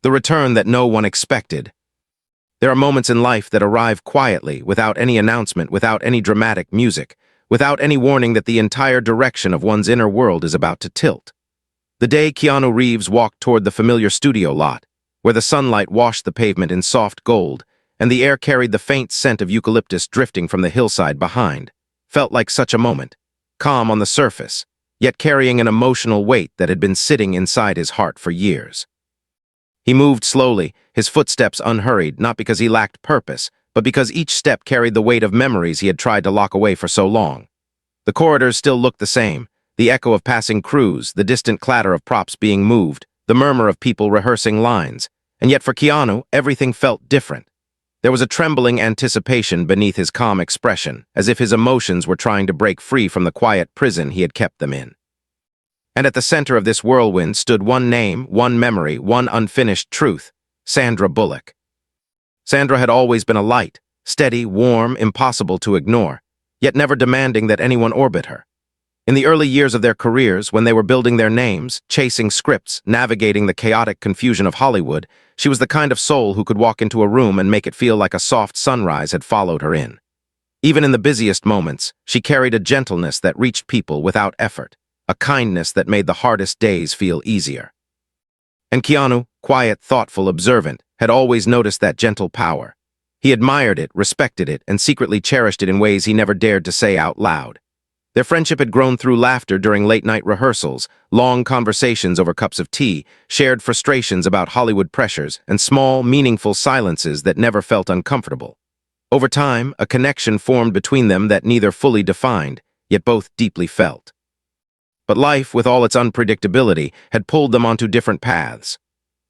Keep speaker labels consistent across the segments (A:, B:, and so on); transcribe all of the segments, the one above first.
A: the return that no one expected. There are moments in life that arrive quietly, without any announcement, without any dramatic music, without any warning that the entire direction of one's inner world is about to tilt. The day Keanu Reeves walked toward the familiar studio lot, where the sunlight washed the pavement in soft gold, and the air carried the faint scent of eucalyptus drifting from the hillside behind, felt like such a moment, calm on the surface, yet carrying an emotional weight that had been sitting inside his heart for years. He moved slowly, his footsteps unhurried, not because he lacked purpose, but because each step carried the weight of memories he had tried to lock away for so long. The corridors still looked the same, the echo of passing crews, the distant clatter of props being moved, the murmur of people rehearsing lines, and yet for Keanu, everything felt different. There was a trembling anticipation beneath his calm expression, as if his emotions were trying to break free from the quiet prison he had kept them in. And at the center of this whirlwind stood one name, one memory, one unfinished truth: Sandra Bullock. Sandra had always been a light, steady, warm, impossible to ignore, yet never demanding that anyone orbit her. In the early years of their careers, when they were building their names, chasing scripts, navigating the chaotic confusion of Hollywood, she was the kind of soul who could walk into a room and make it feel like a soft sunrise had followed her in. Even in the busiest moments, she carried a gentleness that reached people without effort, a kindness that made the hardest days feel easier. And Keanu, quiet, thoughtful, observant, had always noticed that gentle power. He admired it, respected it, and secretly cherished it in ways he never dared to say out loud. Their friendship had grown through laughter during late-night rehearsals, long conversations over cups of tea, shared frustrations about Hollywood pressures, and small, meaningful silences that never felt uncomfortable. Over time, a connection formed between them that neither fully defined, yet both deeply felt. But life, with all its unpredictability, had pulled them onto different paths.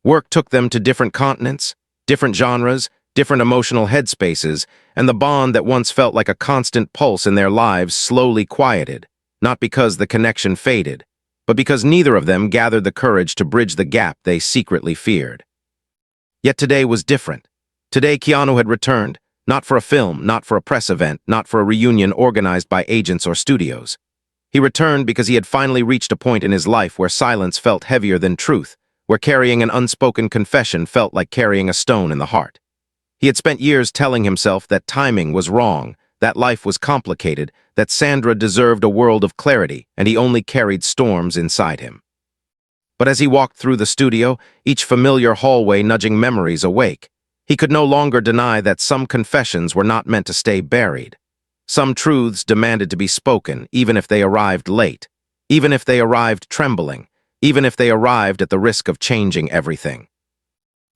A: Work took them to different continents, different genres, different emotional headspaces, and the bond that once felt like a constant pulse in their lives slowly quieted, not because the connection faded, but because neither of them gathered the courage to bridge the gap they secretly feared. Yet today was different. Today Keanu had returned, not for a film, not for a press event, not for a reunion organized by agents or studios. He returned because he had finally reached a point in his life where silence felt heavier than truth, where carrying an unspoken confession felt like carrying a stone in the heart. He had spent years telling himself that timing was wrong, that life was complicated, that Sandra deserved a world of clarity, and he only carried storms inside him. But as he walked through the studio, each familiar hallway nudging memories awake, he could no longer deny that some confessions were not meant to stay buried. Some truths demanded to be spoken, even if they arrived late, even if they arrived trembling, even if they arrived at the risk of changing everything.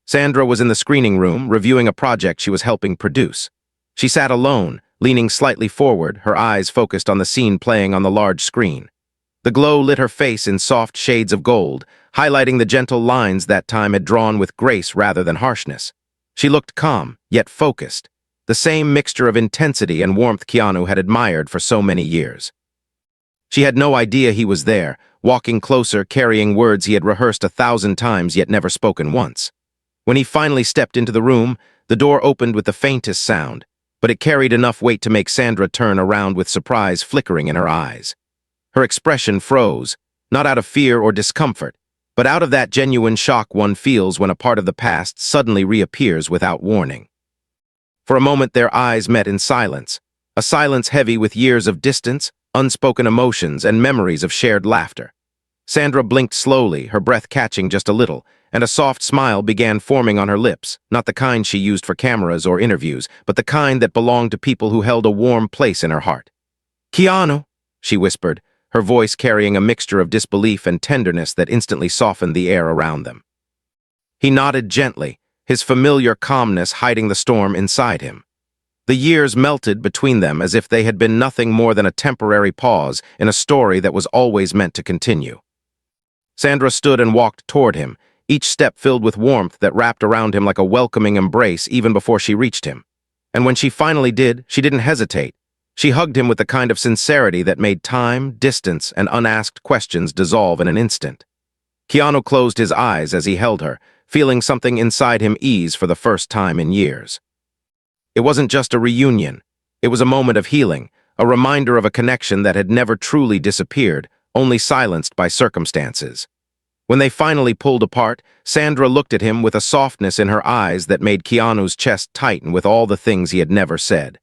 A: Sandra was in the screening room, reviewing a project she was helping produce. She sat alone, leaning slightly forward, her eyes focused on the scene playing on the large screen. The glow lit her face in soft shades of gold, highlighting the gentle lines that time had drawn with grace rather than harshness. She looked calm, yet focused, the same mixture of intensity and warmth Keanu had admired for so many years. She had no idea he was there, walking closer, carrying words he had rehearsed 1,000 times yet never spoken once. When he finally stepped into the room, the door opened with the faintest sound, but it carried enough weight to make Sandra turn around with surprise flickering in her eyes. Her expression froze, not out of fear or discomfort, but out of that genuine shock one feels when a part of the past suddenly reappears without warning. For a moment their eyes met in silence, a silence heavy with years of distance, unspoken emotions, and memories of shared laughter. Sandra blinked slowly, her breath catching just a little, and a soft smile began forming on her lips, not the kind she used for cameras or interviews, but the kind that belonged to people who held a warm place in her heart. "Keanu," she whispered, her voice carrying a mixture of disbelief and tenderness that instantly softened the air around them. He nodded gently, his familiar calmness hiding the storm inside him. The years melted between them as if they had been nothing more than a temporary pause in a story that was always meant to continue. Sandra stood and walked toward him, each step filled with warmth that wrapped around him like a welcoming embrace even before she reached him. And when she finally did, she didn't hesitate. She hugged him with the kind of sincerity that made time, distance, and unasked questions dissolve in an instant. Keanu closed his eyes as he held her, feeling something inside him ease for the first time in years. It wasn't just a reunion. It was a moment of healing, a reminder of a connection that had never truly disappeared, only silenced by circumstances. When they finally pulled apart, Sandra looked at him with a softness in her eyes that made Keanu's chest tighten with all the things he had never said.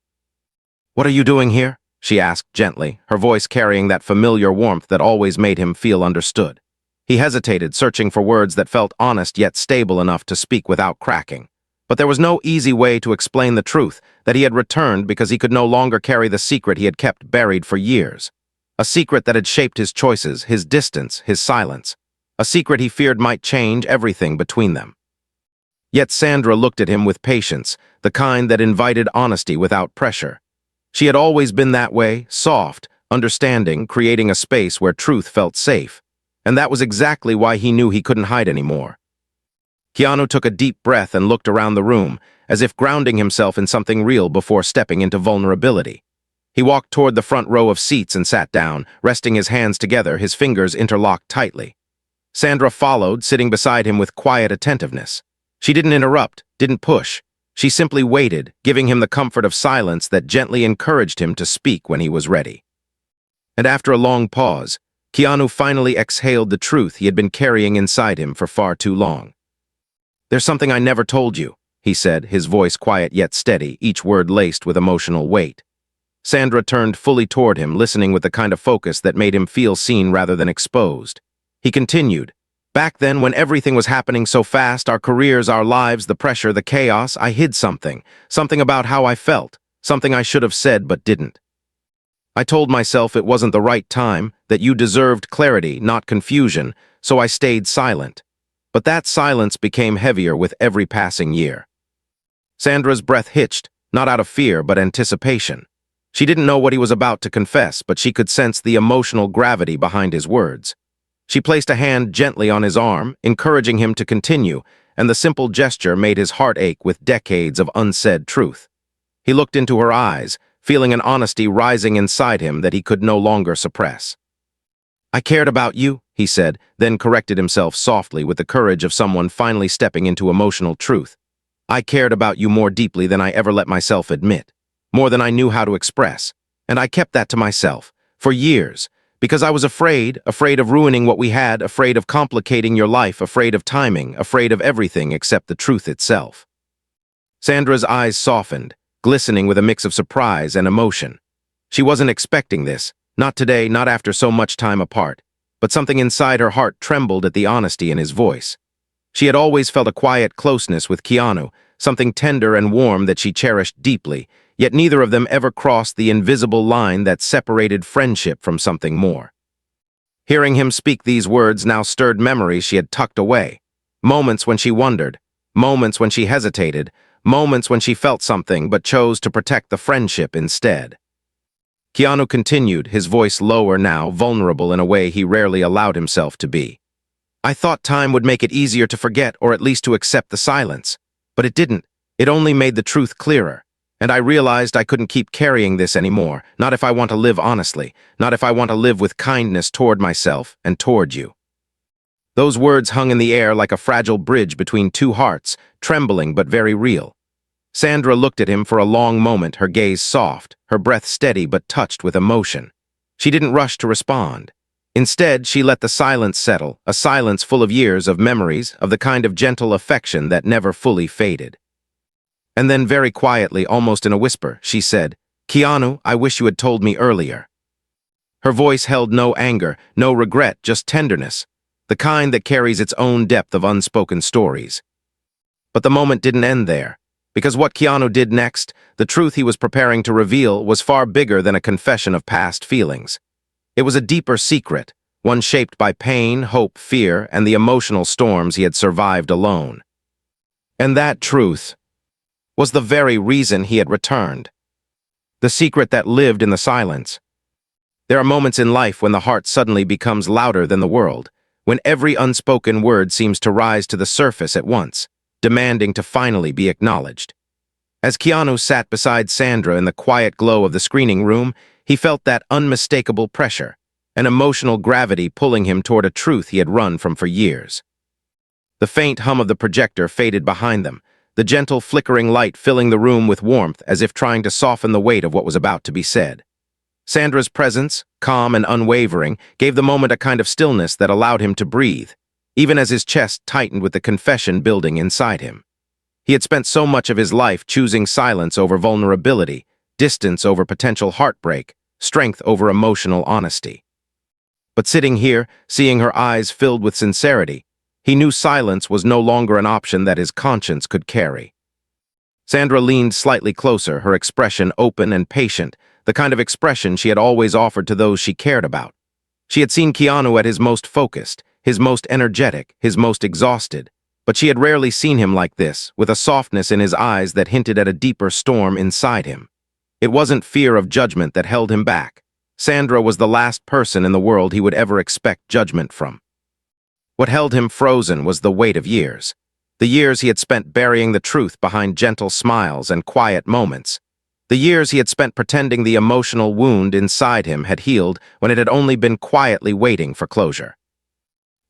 A: "What are you doing here?" she asked gently, her voice carrying that familiar warmth that always made him feel understood. He hesitated, searching for words that felt honest yet stable enough to speak without cracking. But there was no easy way to explain the truth, that he had returned because he could no longer carry the secret he had kept buried for years. A secret that had shaped his choices, his distance, his silence. A secret he feared might change everything between them. Yet Sandra looked at him with patience, the kind that invited honesty without pressure. She had always been that way, soft, understanding, creating a space where truth felt safe. And that was exactly why he knew he couldn't hide anymore. Keanu took a deep breath and looked around the room, as if grounding himself in something real before stepping into vulnerability. He walked toward the front row of seats and sat down, resting his hands together, his fingers interlocked tightly. Sandra followed, sitting beside him with quiet attentiveness. She didn't interrupt, didn't push. She simply waited, giving him the comfort of silence that gently encouraged him to speak when he was ready. And after a long pause, Keanu finally exhaled the truth he had been carrying inside him for far too long. "There's something I never told you," he said, his voice quiet yet steady, each word laced with emotional weight. Sandra turned fully toward him, listening with the kind of focus that made him feel seen rather than exposed. He continued, "Back then, when everything was happening so fast, our careers, our lives, the pressure, the chaos, I hid something about how I felt, something I should have said but didn't. I told myself it wasn't the right time, that you deserved clarity, not confusion, so I stayed silent. But that silence became heavier with every passing year." Sandra's breath hitched, not out of fear but anticipation. She didn't know what he was about to confess, but she could sense the emotional gravity behind his words. She placed a hand gently on his arm, encouraging him to continue, and the simple gesture made his heart ache with decades of unsaid truth. He looked into her eyes, feeling an honesty rising inside him that he could no longer suppress. "I cared about you," he said, then corrected himself softly with the courage of someone finally stepping into emotional truth. "I cared about you more deeply than I ever let myself admit, more than I knew how to express, and I kept that to myself, for years, because I was afraid of ruining what we had, afraid of complicating your life, afraid of timing, afraid of everything except the truth itself." Sandra's eyes softened, glistening with a mix of surprise and emotion. She wasn't expecting this, not today, not after so much time apart, but something inside her heart trembled at the honesty in his voice. She had always felt a quiet closeness with Keanu, something tender and warm that she cherished deeply, yet neither of them ever crossed the invisible line that separated friendship from something more. Hearing him speak these words now stirred memories she had tucked away. Moments when she wondered, moments when she hesitated, moments when she felt something but chose to protect the friendship instead. Keanu continued, his voice lower now, vulnerable in a way he rarely allowed himself to be. "I thought time would make it easier to forget or at least to accept the silence. But it didn't. It only made the truth clearer. And I realized I couldn't keep carrying this anymore, not if I want to live honestly, not if I want to live with kindness toward myself and toward you." Those words hung in the air like a fragile bridge between two hearts, trembling but very real. Sandra looked at him for a long moment, her gaze soft, her breath steady but touched with emotion. She didn't rush to respond. Instead, she let the silence settle, a silence full of years of memories, of the kind of gentle affection that never fully faded. And then very quietly, almost in a whisper, she said, "Keanu, I wish you had told me earlier." Her voice held no anger, no regret, just tenderness, the kind that carries its own depth of unspoken stories. But the moment didn't end there, because what Keanu did next, the truth he was preparing to reveal, was far bigger than a confession of past feelings. It was a deeper secret, one shaped by pain, hope, fear, and the emotional storms he had survived alone. And that truth was the very reason he had returned. The secret that lived in the silence. There are moments in life when the heart suddenly becomes louder than the world, when every unspoken word seems to rise to the surface at once, demanding to finally be acknowledged. As Keanu sat beside Sandra in the quiet glow of the screening room, he felt that unmistakable pressure, an emotional gravity pulling him toward a truth he had run from for years. The faint hum of the projector faded behind them, the gentle flickering light filling the room with warmth as if trying to soften the weight of what was about to be said. Sandra's presence, calm and unwavering, gave the moment a kind of stillness that allowed him to breathe. even as his chest tightened with the confession building inside him. He had spent so much of his life choosing silence over vulnerability, distance over potential heartbreak, strength over emotional honesty. But sitting here, seeing her eyes filled with sincerity, he knew silence was no longer an option that his conscience could carry. Sandra leaned slightly closer, her expression open and patient, the kind of expression she had always offered to those she cared about. She had seen Keanu at his most focused, his most energetic, his most exhausted, but she had rarely seen him like this, with a softness in his eyes that hinted at a deeper storm inside him. It wasn't fear of judgment that held him back. Sandra was the last person in the world he would ever expect judgment from. What held him frozen was the weight of years. The years he had spent burying the truth behind gentle smiles and quiet moments. The years he had spent pretending the emotional wound inside him had healed when it had only been quietly waiting for closure.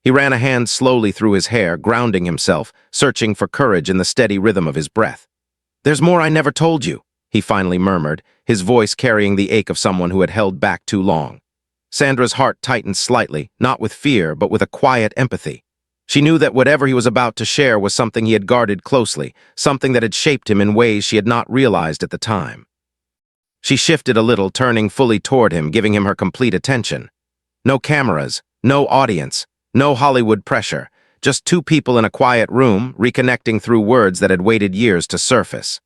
A: He ran a hand slowly through his hair, grounding himself, searching for courage in the steady rhythm of his breath. "There's more I never told you," he finally murmured, his voice carrying the ache of someone who had held back too long. Sandra's heart tightened slightly, not with fear, but with a quiet empathy. She knew that whatever he was about to share was something he had guarded closely, something that had shaped him in ways she had not realized at the time. She shifted a little, turning fully toward him, giving him her complete attention. No cameras, no audience, no Hollywood pressure, just two people in a quiet room, reconnecting through words that had waited years to surface.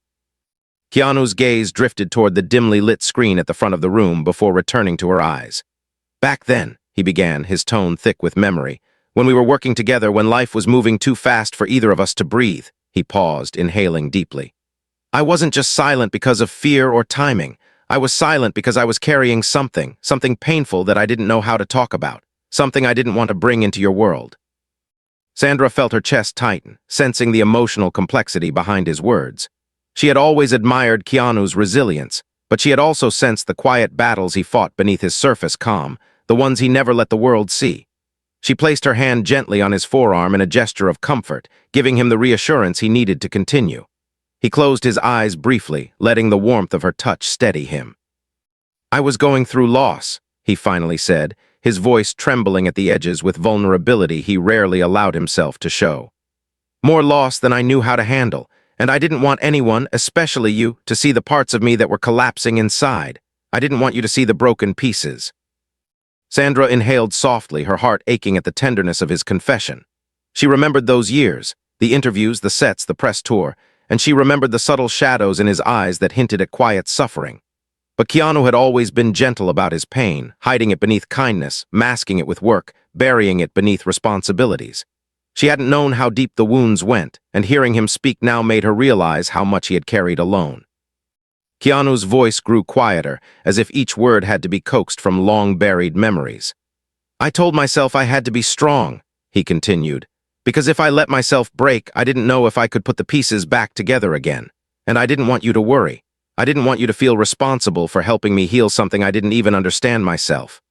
A: Keanu's gaze drifted toward the dimly lit screen at the front of the room before returning to her eyes. "Back then," he began, his tone thick with memory, "when we were working together, when life was moving too fast for either of us to breathe," he paused, inhaling deeply. "I wasn't just silent because of fear or timing. I was silent because I was carrying something painful that I didn't know how to talk about, something I didn't want to bring into your world." Sandra felt her chest tighten, sensing the emotional complexity behind his words. She had always admired Keanu's resilience, but she had also sensed the quiet battles he fought beneath his surface calm, the ones he never let the world see. She placed her hand gently on his forearm in a gesture of comfort, giving him the reassurance he needed to continue. He closed his eyes briefly, letting the warmth of her touch steady him. "I was going through loss," he finally said, his voice trembling at the edges with vulnerability he rarely allowed himself to show. "More loss than I knew how to handle, and I didn't want anyone, especially you, to see the parts of me that were collapsing inside. I didn't want you to see the broken pieces." Sandra inhaled softly, her heart aching at the tenderness of his confession. She remembered those years, the interviews, the sets, the press tour, and she remembered the subtle shadows in his eyes that hinted at quiet suffering. But Keanu had always been gentle about his pain, hiding it beneath kindness, masking it with work, burying it beneath responsibilities. She hadn't known how deep the wounds went, and hearing him speak now made her realize how much he had carried alone. Keanu's voice grew quieter, as if each word had to be coaxed from long-buried memories. "I told myself I had to be strong," he continued, "because if I let myself break, I didn't know if I could put the pieces back together again. And I didn't want you to worry. I didn't want you to feel responsible for helping me heal something I didn't even understand myself."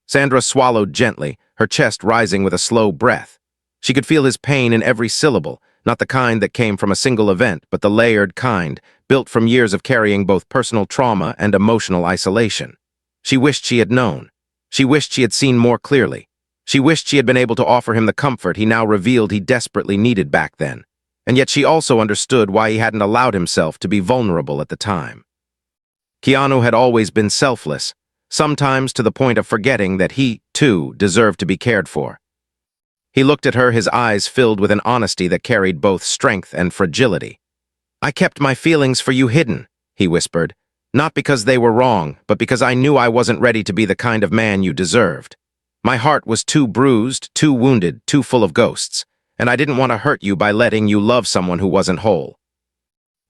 A: Sandra swallowed gently, her chest rising with a slow breath. She could feel his pain in every syllable, not the kind that came from a single event, but the layered kind, built from years of carrying both personal trauma and emotional isolation. She wished she had known. She wished she had seen more clearly. She wished she had been able to offer him the comfort he now revealed he desperately needed back then. And yet she also understood why he hadn't allowed himself to be vulnerable at the time. Keanu had always been selfless, sometimes to the point of forgetting that he, too, deserved to be cared for. He looked at her, his eyes filled with an honesty that carried both strength and fragility. "I kept my feelings for you hidden," he whispered, "not because they were wrong, but because I knew I wasn't ready to be the kind of man you deserved. My heart was too bruised, too wounded, too full of ghosts, and I didn't want to hurt you by letting you love someone who wasn't whole."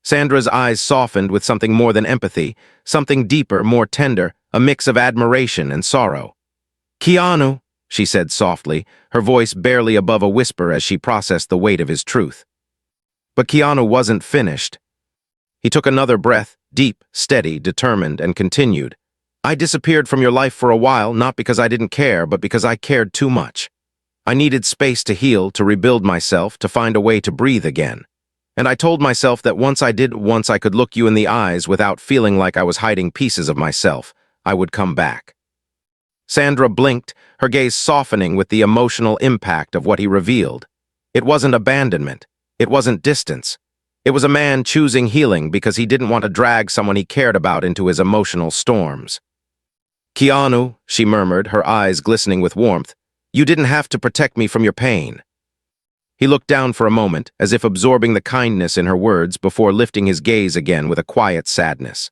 A: Sandra's eyes softened with something more than empathy, something deeper, more tender, a mix of admiration and sorrow. "Keanu," she said softly, her voice barely above a whisper as she processed the weight of his truth. But Keanu wasn't finished. He took another breath, deep, steady, determined, and continued. "I disappeared from your life for a while, not because I didn't care, but because I cared too much. I needed space to heal, to rebuild myself, to find a way to breathe again. And I told myself that once I could look you in the eyes without feeling like I was hiding pieces of myself, I would come back." Sandra blinked, her gaze softening with the emotional impact of what he revealed. It wasn't abandonment. It wasn't distance. It was a man choosing healing because he didn't want to drag someone he cared about into his emotional storms. "Keanu," she murmured, her eyes glistening with warmth, "you didn't have to protect me from your pain." He looked down for a moment, as if absorbing the kindness in her words before lifting his gaze again with a quiet sadness.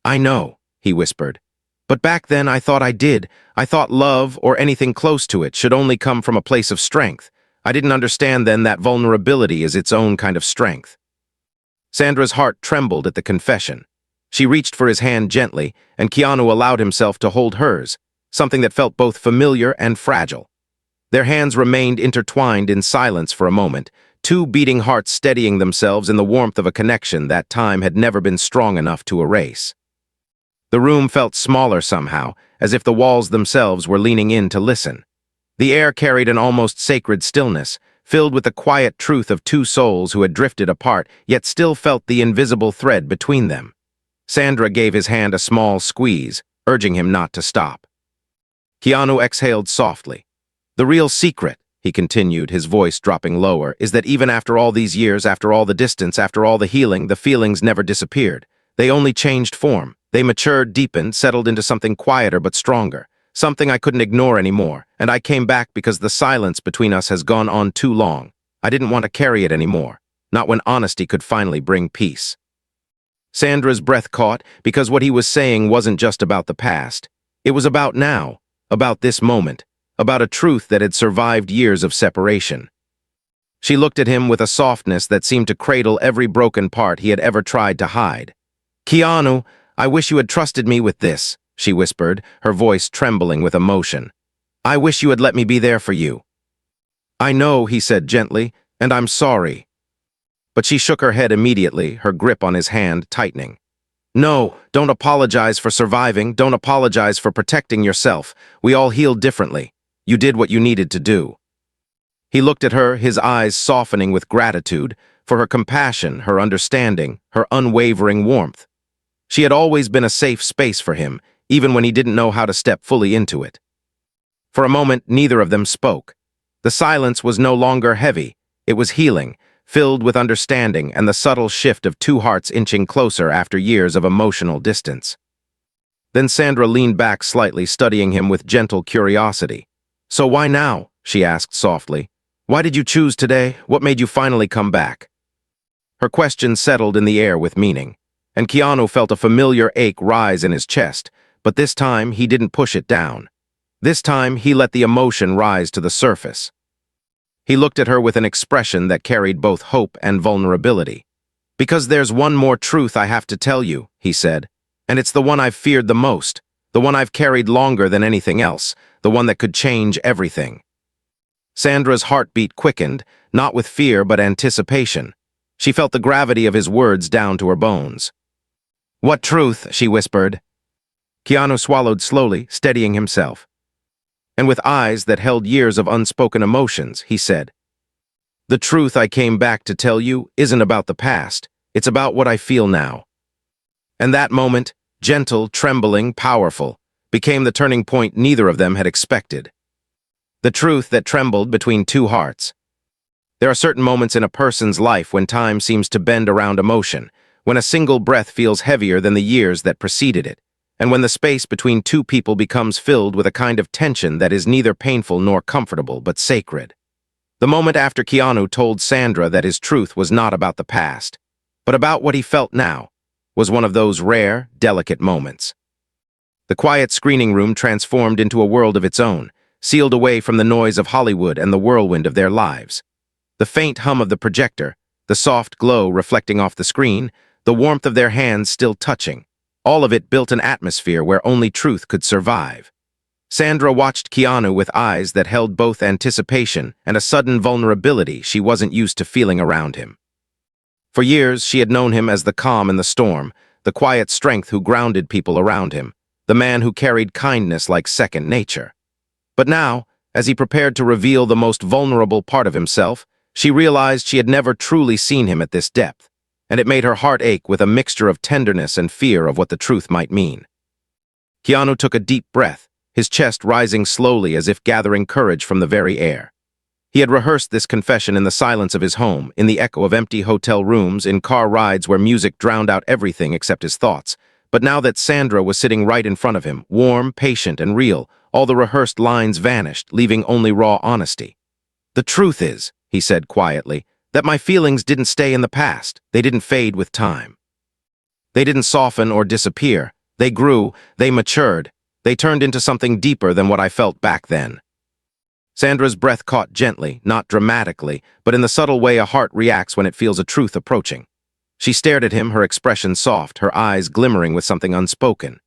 A: "I know," he whispered. "But back then I thought I did. I thought love, or anything close to it, should only come from a place of strength. I didn't understand then that vulnerability is its own kind of strength." Sandra's heart trembled at the confession. She reached for his hand gently, and Keanu allowed himself to hold hers, something that felt both familiar and fragile. Their hands remained intertwined in silence for a moment, two beating hearts steadying themselves in the warmth of a connection that time had never been strong enough to erase. The room felt smaller somehow, as if the walls themselves were leaning in to listen. The air carried an almost sacred stillness, filled with the quiet truth of two souls who had drifted apart, yet still felt the invisible thread between them. Sandra gave his hand a small squeeze, urging him not to stop. Keanu exhaled softly. "The real secret," he continued, his voice dropping lower, "is that even after all these years, after all the distance, after all the healing, the feelings never disappeared. They only changed form. They matured, deepened, settled into something quieter but stronger, something I couldn't ignore anymore, and I came back because the silence between us has gone on too long. I didn't want to carry it anymore, not when honesty could finally bring peace." Sandra's breath caught, because what he was saying wasn't just about the past. It was about now, about this moment, about a truth that had survived years of separation. She looked at him with a softness that seemed to cradle every broken part he had ever tried to hide. "Keanu, I wish you had trusted me with this," she whispered, her voice trembling with emotion. "I wish you had let me be there for you." "I know," he said gently, "and I'm sorry." But she shook her head immediately, her grip on his hand tightening. "No, don't apologize for surviving, don't apologize for protecting yourself. We all heal differently. You did what you needed to do." He looked at her, his eyes softening with gratitude, for her compassion, her understanding, her unwavering warmth. She had always been a safe space for him, even when he didn't know how to step fully into it. For a moment, neither of them spoke. The silence was no longer heavy. It was healing, filled with understanding and the subtle shift of two hearts inching closer after years of emotional distance. Then Sandra leaned back slightly, studying him with gentle curiosity. "So why now?" she asked softly. "Why did you choose today? What made you finally come back?" Her question settled in the air with meaning, and Keanu felt a familiar ache rise in his chest, but this time he didn't push it down. This time he let the emotion rise to the surface. He looked at her with an expression that carried both hope and vulnerability. "Because there's one more truth I have to tell you," he said, "and it's the one I've feared the most, the one I've carried longer than anything else, the one that could change everything." Sandra's heartbeat quickened, not with fear but anticipation. She felt the gravity of his words down to her bones. "What truth?" she whispered. Keanu swallowed slowly, steadying himself. And with eyes that held years of unspoken emotions, he said, "The truth I came back to tell you isn't about the past. It's about what I feel now." And that moment, gentle, trembling, powerful, became the turning point neither of them had expected. The truth that trembled between two hearts. There are certain moments in a person's life when time seems to bend around emotion, when a single breath feels heavier than the years that preceded it, and when the space between two people becomes filled with a kind of tension that is neither painful nor comfortable but sacred. The moment after Keanu told Sandra that his truth was not about the past, but about what he felt now, was one of those rare, delicate moments. The quiet screening room transformed into a world of its own, sealed away from the noise of Hollywood and the whirlwind of their lives. The faint hum of the projector, the soft glow reflecting off the screen, the warmth of their hands still touching, all of it built an atmosphere where only truth could survive. Sandra watched Keanu with eyes that held both anticipation and a sudden vulnerability she wasn't used to feeling around him. For years, she had known him as the calm in the storm, the quiet strength who grounded people around him, the man who carried kindness like second nature. But now, as he prepared to reveal the most vulnerable part of himself, she realized she had never truly seen him at this depth, and it made her heart ache with a mixture of tenderness and fear of what the truth might mean. Keanu took a deep breath, his chest rising slowly as if gathering courage from the very air. He had rehearsed this confession in the silence of his home, in the echo of empty hotel rooms, in car rides where music drowned out everything except his thoughts. But now that Sandra was sitting right in front of him, warm, patient, and real, all the rehearsed lines vanished, leaving only raw honesty. "The truth is," he said quietly, "that my feelings didn't stay in the past. They didn't fade with time. They didn't soften or disappear. They grew, they matured. They turned into something deeper than what I felt back then." Sandra's breath caught gently, not dramatically, but in the subtle way a heart reacts when it feels a truth approaching. She stared at him, her expression soft, her eyes glimmering with something unspoken.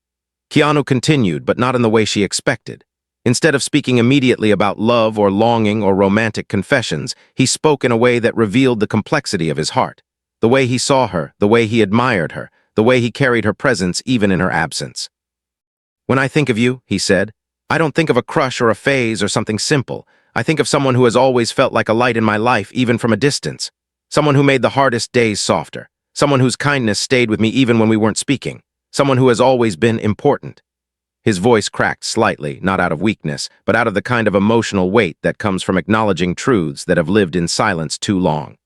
A: Keanu continued, but not in the way she expected. Instead of speaking immediately about love or longing or romantic confessions, he spoke in a way that revealed the complexity of his heart. The way he saw her, the way he admired her, the way he carried her presence even in her absence. "When I think of you," he said, "I don't think of a crush or a phase or something simple. I think of someone who has always felt like a light in my life, even from a distance. Someone who made the hardest days softer. Someone whose kindness stayed with me even when we weren't speaking. Someone who has always been important." His voice cracked slightly, not out of weakness, but out of the kind of emotional weight that comes from acknowledging truths that have lived in silence too long.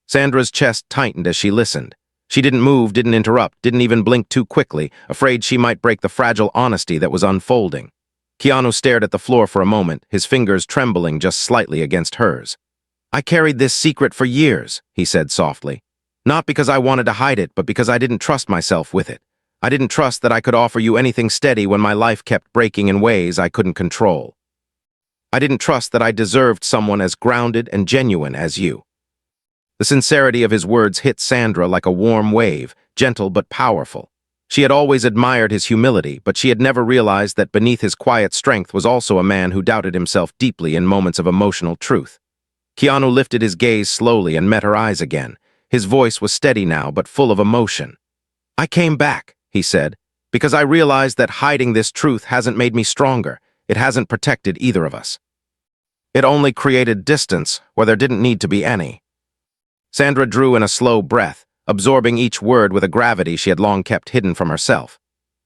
A: Sandra's chest tightened as she listened. She didn't move, didn't interrupt, didn't even blink too quickly, afraid she might break the fragile honesty that was unfolding. Keanu stared at the floor for a moment, his fingers trembling just slightly against hers. "I carried this secret for years," he said softly. "Not because I wanted to hide it, but because I didn't trust myself with it. I didn't trust that I could offer you anything steady when my life kept breaking in ways I couldn't control. I didn't trust that I deserved someone as grounded and genuine as you." The sincerity of his words hit Sandra like a warm wave, gentle but powerful. She had always admired his humility, but she had never realized that beneath his quiet strength was also a man who doubted himself deeply in moments of emotional truth. Keanu lifted his gaze slowly and met her eyes again. His voice was steady now, but full of emotion. "I came back," he said, "because I realized that hiding this truth hasn't made me stronger. It hasn't protected either of us. It only created distance where there didn't need to be any." Sandra drew in a slow breath, absorbing each word with a gravity she had long kept hidden from herself.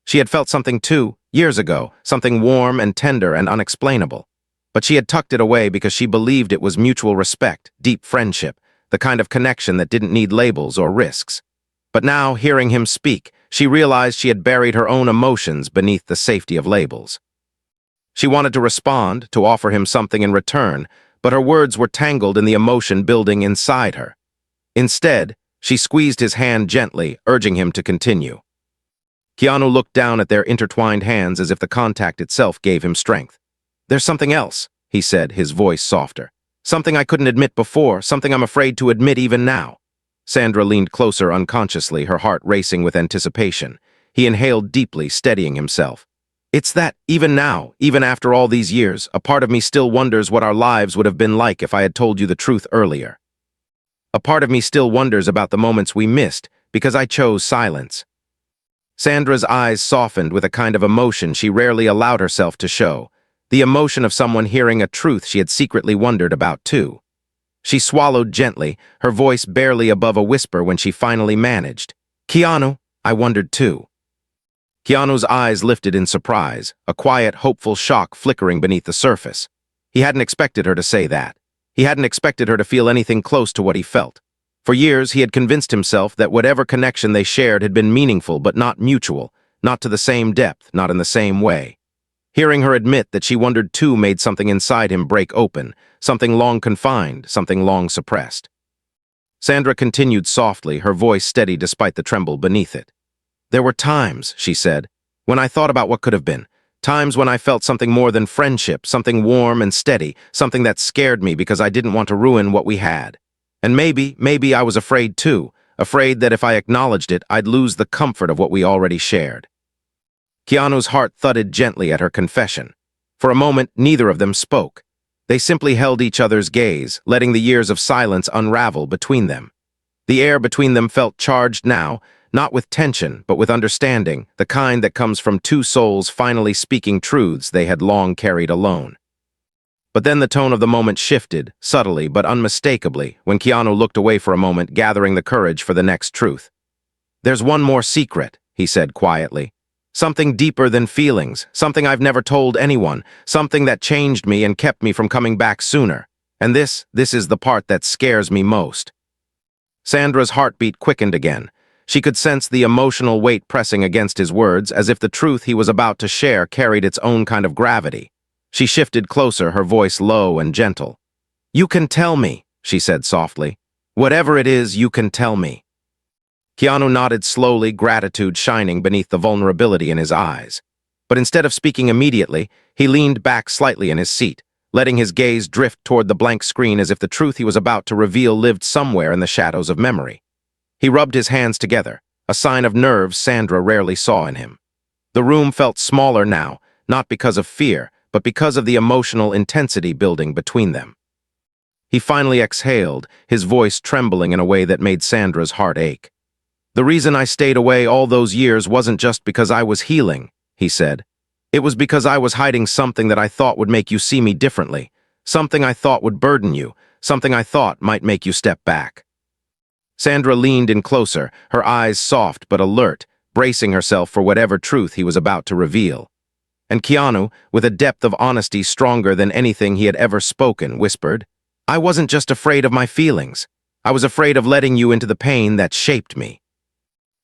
A: She had felt something too, years ago, something warm and tender and unexplainable. But she had tucked it away because she believed it was mutual respect, deep friendship, the kind of connection that didn't need labels or risks. But now, hearing him speak, she realized she had buried her own emotions beneath the safety of labels. She wanted to respond, to offer him something in return, but her words were tangled in the emotion building inside her. Instead, she squeezed his hand gently, urging him to continue. Keanu looked down at their intertwined hands as if the contact itself gave him strength. "There's something else," he said, his voice softer. "Something I couldn't admit before, something I'm afraid to admit even now." Sandra leaned closer unconsciously, her heart racing with anticipation. He inhaled deeply, steadying himself. "It's that, even now, even after all these years, a part of me still wonders what our lives would have been like if I had told you the truth earlier. A part of me still wonders about the moments we missed, because I chose silence." Sandra's eyes softened with a kind of emotion she rarely allowed herself to show, the emotion of someone hearing a truth she had secretly wondered about too. She swallowed gently, her voice barely above a whisper when she finally managed. "Keanu, I wondered too." Keanu's eyes lifted in surprise, a quiet, hopeful shock flickering beneath the surface. He hadn't expected her to say that. He hadn't expected her to feel anything close to what he felt. For years, he had convinced himself that whatever connection they shared had been meaningful but not mutual, not to the same depth, not in the same way. Hearing her admit that she wondered too made something inside him break open, something long confined, something long suppressed. Sandra continued softly, her voice steady despite the tremble beneath it. "There were times," she said, "when I thought about what could have been. Times when I felt something more than friendship, something warm and steady, something that scared me because I didn't want to ruin what we had. And maybe I was afraid too, afraid that if I acknowledged it, I'd lose the comfort of what we already shared." Keanu's heart thudded gently at her confession. For a moment, neither of them spoke. They simply held each other's gaze, letting the years of silence unravel between them. The air between them felt charged now, not with tension, but with understanding, the kind that comes from two souls finally speaking truths they had long carried alone. But then the tone of the moment shifted, subtly but unmistakably, when Keanu looked away for a moment, gathering the courage for the next truth. "There's one more secret," he said quietly. Something deeper than feelings, something I've never told anyone, something that changed me and kept me from coming back sooner. And this is the part that scares me most. Sandra's heartbeat quickened again. She could sense the emotional weight pressing against his words, as if the truth he was about to share carried its own kind of gravity. She shifted closer, her voice low and gentle. "You can tell me," she said softly. "Whatever it is, you can tell me." Keanu nodded slowly, gratitude shining beneath the vulnerability in his eyes. But instead of speaking immediately, he leaned back slightly in his seat, letting his gaze drift toward the blank screen as if the truth he was about to reveal lived somewhere in the shadows of memory. He rubbed his hands together, a sign of nerves Sandra rarely saw in him. The room felt smaller now, not because of fear, but because of the emotional intensity building between them. He finally exhaled, his voice trembling in a way that made Sandra's heart ache. "The reason I stayed away all those years wasn't just because I was healing," he said. "It was because I was hiding something that I thought would make you see me differently, something I thought would burden you, something I thought might make you step back." Sandra leaned in closer, her eyes soft but alert, bracing herself for whatever truth he was about to reveal. And Keanu, with a depth of honesty stronger than anything he had ever spoken, whispered, "I wasn't just afraid of my feelings. I was afraid of letting you into the pain that shaped me."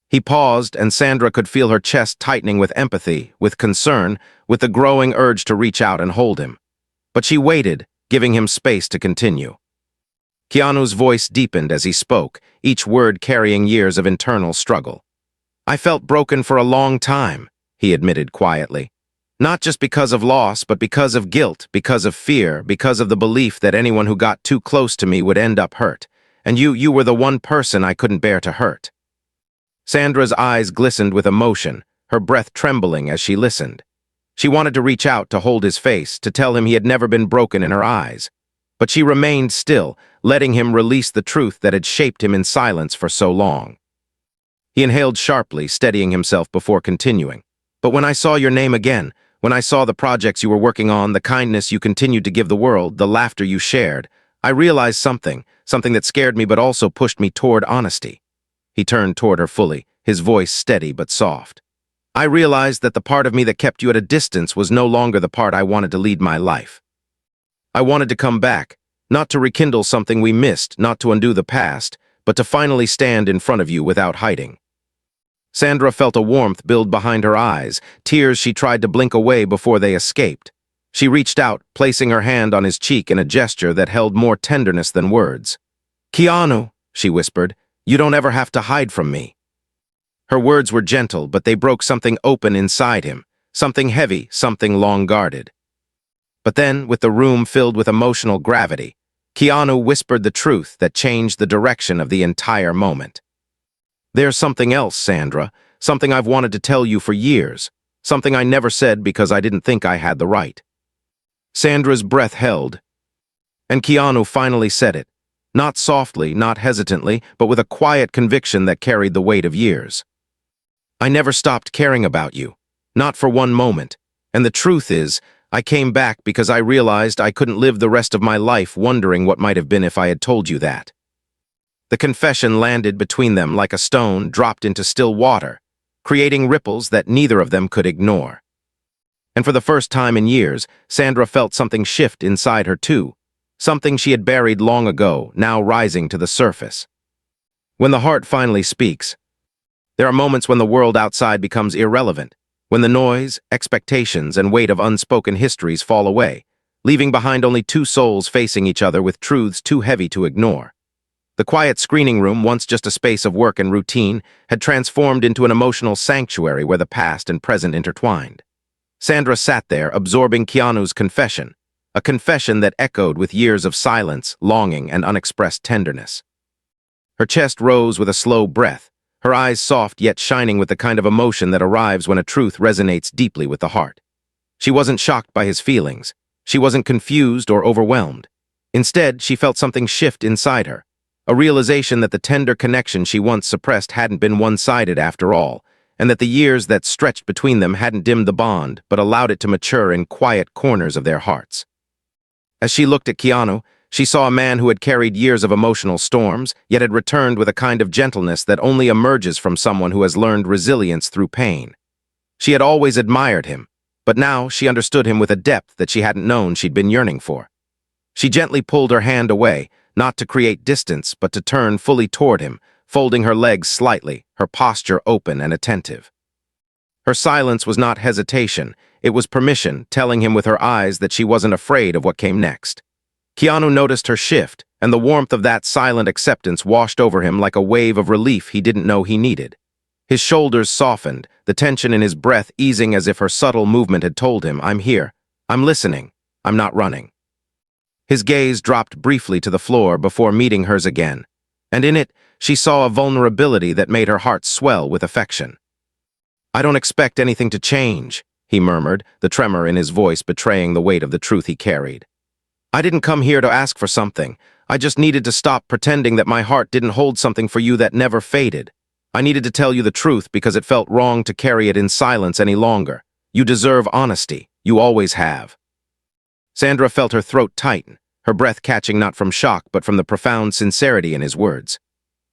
A: He paused, and Sandra could feel her chest tightening with empathy, with concern, with the growing urge to reach out and hold him. But she waited, giving him space to continue. Keanu's voice deepened as he spoke, each word carrying years of internal struggle. "I felt broken for a long time," he admitted quietly. "Not just because of loss, but because of guilt, because of fear, because of the belief that anyone who got too close to me would end up hurt. And you were the one person I couldn't bear to hurt." Sandra's eyes glistened with emotion, her breath trembling as she listened. She wanted to reach out to hold his face, to tell him he had never been broken in her eyes. But she remained still, letting him release the truth that had shaped him in silence for so long. He inhaled sharply, steadying himself before continuing. "But when I saw your name again, when I saw the projects you were working on, the kindness you continued to give the world, the laughter you shared, I realized something that scared me but also pushed me toward honesty." He turned toward her fully, his voice steady but soft. "I realized that the part of me that kept you at a distance was no longer the part I wanted to lead my life. I wanted to come back, not to rekindle something we missed, not to undo the past, but to finally stand in front of you without hiding." Sandra felt a warmth build behind her eyes, tears she tried to blink away before they escaped. She reached out, placing her hand on his cheek in a gesture that held more tenderness than words. "Keanu," she whispered, "you don't ever have to hide from me." Her words were gentle, but they broke something open inside him, something heavy, something long-guarded. But then, with the room filled with emotional gravity, Keanu whispered the truth that changed the direction of the entire moment. "There's something else, Sandra, something I've wanted to tell you for years, something I never said because I didn't think I had the right." Sandra's breath held, and Keanu finally said it, not softly, not hesitantly, but with a quiet conviction that carried the weight of years. "I never stopped caring about you, not for one moment, and the truth is, I came back because I realized I couldn't live the rest of my life wondering what might have been if I had told you that." The confession landed between them like a stone dropped into still water, creating ripples that neither of them could ignore. And for the first time in years, Sandra felt something shift inside her too, something she had buried long ago, now rising to the surface. When the heart finally speaks, there are moments when the world outside becomes irrelevant, when the noise, expectations, and weight of unspoken histories fall away, leaving behind only two souls facing each other with truths too heavy to ignore. The quiet screening room, once just a space of work and routine, had transformed into an emotional sanctuary where the past and present intertwined. Sandra sat there, absorbing Keanu's confession, a confession that echoed with years of silence, longing, and unexpressed tenderness. Her chest rose with a slow breath, her eyes soft yet shining with the kind of emotion that arrives when a truth resonates deeply with the heart. She wasn't shocked by his feelings. She wasn't confused or overwhelmed. Instead, she felt something shift inside her, a realization that the tender connection she once suppressed hadn't been one-sided after all, and that the years that stretched between them hadn't dimmed the bond, but allowed it to mature in quiet corners of their hearts. As she looked at Keanu, she saw a man who had carried years of emotional storms, yet had returned with a kind of gentleness that only emerges from someone who has learned resilience through pain. She had always admired him, but now she understood him with a depth that she hadn't known she'd been yearning for. She gently pulled her hand away, not to create distance, but to turn fully toward him, folding her legs slightly, her posture open and attentive. Her silence was not hesitation, it was permission, telling him with her eyes that she wasn't afraid of what came next. Keanu noticed her shift, and the warmth of that silent acceptance washed over him like a wave of relief he didn't know he needed. His shoulders softened, the tension in his breath easing as if her subtle movement had told him, "I'm here. I'm listening. I'm not running." His gaze dropped briefly to the floor before meeting hers again, and in it, she saw a vulnerability that made her heart swell with affection. "I don't expect anything to change," he murmured, the tremor in his voice betraying the weight of the truth he carried. "I didn't come here to ask for something. I just needed to stop pretending that my heart didn't hold something for you that never faded. I needed to tell you the truth because it felt wrong to carry it in silence any longer. You deserve honesty. You always have." Sandra felt her throat tighten, her breath catching not from shock but from the profound sincerity in his words.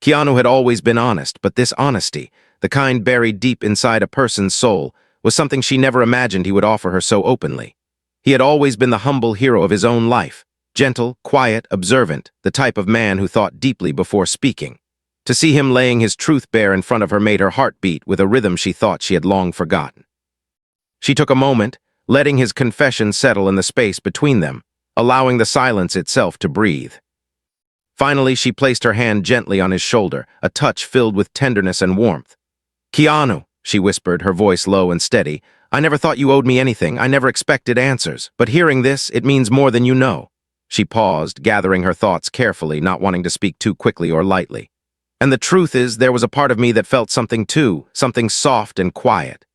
A: Keanu had always been honest, but this honesty, the kind buried deep inside a person's soul, was something she never imagined he would offer her so openly. He had always been the humble hero of his own life, gentle, quiet, observant, the type of man who thought deeply before speaking. To see him laying his truth bare in front of her made her heart beat with a rhythm she thought she had long forgotten. She took a moment, letting his confession settle in the space between them, allowing the silence itself to breathe. Finally, she placed her hand gently on his shoulder, a touch filled with tenderness and warmth. "Keanu," she whispered, her voice low and steady, "I never thought you owed me anything. I never expected answers. But hearing this, it means more than you know." She paused, gathering her thoughts carefully, not wanting to speak too quickly or lightly. "And the truth is, there was a part of me that felt something too, something soft and quiet.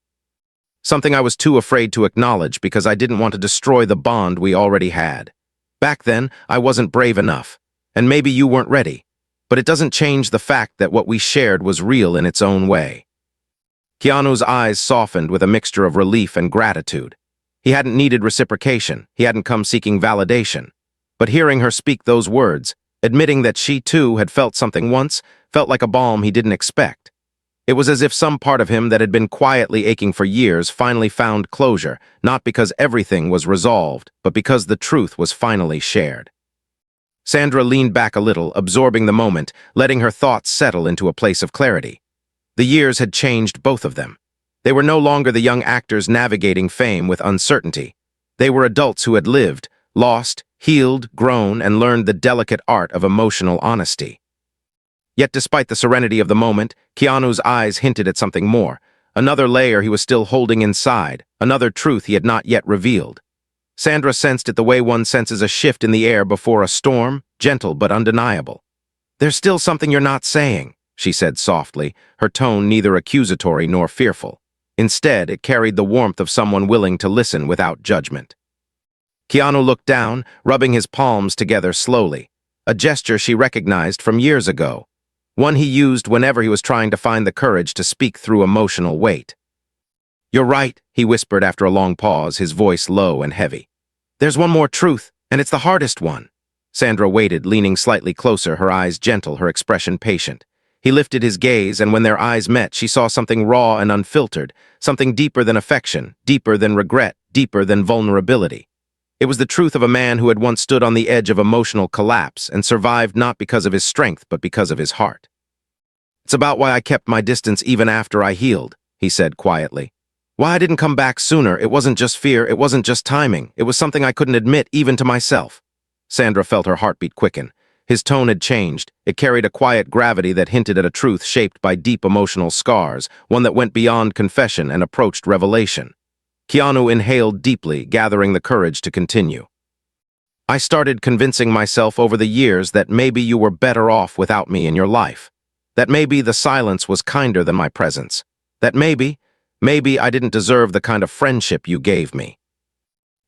A: Something I was too afraid to acknowledge because I didn't want to destroy the bond we already had. Back then, I wasn't brave enough, and maybe you weren't ready. But it doesn't change the fact that what we shared was real in its own way." Keanu's eyes softened with a mixture of relief and gratitude. He hadn't needed reciprocation, he hadn't come seeking validation. But hearing her speak those words, admitting that she too had felt something once, felt like a balm he didn't expect. It was as if some part of him that had been quietly aching for years finally found closure, not because everything was resolved, but because the truth was finally shared. Sandra leaned back a little, absorbing the moment, letting her thoughts settle into a place of clarity. The years had changed both of them. They were no longer the young actors navigating fame with uncertainty. They were adults who had lived, lost, healed, grown, and learned the delicate art of emotional honesty. Yet despite the serenity of the moment, Keanu's eyes hinted at something more, another layer he was still holding inside, another truth he had not yet revealed. Sandra sensed it the way one senses a shift in the air before a storm, gentle but undeniable. "There's still something you're not saying," she said softly, her tone neither accusatory nor fearful. Instead, it carried the warmth of someone willing to listen without judgment. Keanu looked down, rubbing his palms together slowly, a gesture she recognized from years ago, one he used whenever he was trying to find the courage to speak through emotional weight. "You're right," he whispered after a long pause, his voice low and heavy. "There's one more truth, and it's the hardest one." Sandra waited, leaning slightly closer, her eyes gentle, her expression patient. He lifted his gaze, and when their eyes met, she saw something raw and unfiltered, something deeper than affection, deeper than regret, deeper than vulnerability. It was the truth of a man who had once stood on the edge of emotional collapse and survived not because of his strength, but because of his heart. "It's about why I kept my distance even after I healed," he said quietly. "Why I didn't come back sooner, it wasn't just fear, it wasn't just timing, it was something I couldn't admit even to myself." Sandra felt her heartbeat quicken. His tone had changed. It carried a quiet gravity that hinted at a truth shaped by deep emotional scars, one that went beyond confession and approached revelation. Keanu inhaled deeply, gathering the courage to continue. "I started convincing myself over the years that maybe you were better off without me in your life. That maybe the silence was kinder than my presence. That maybe I didn't deserve the kind of friendship you gave me."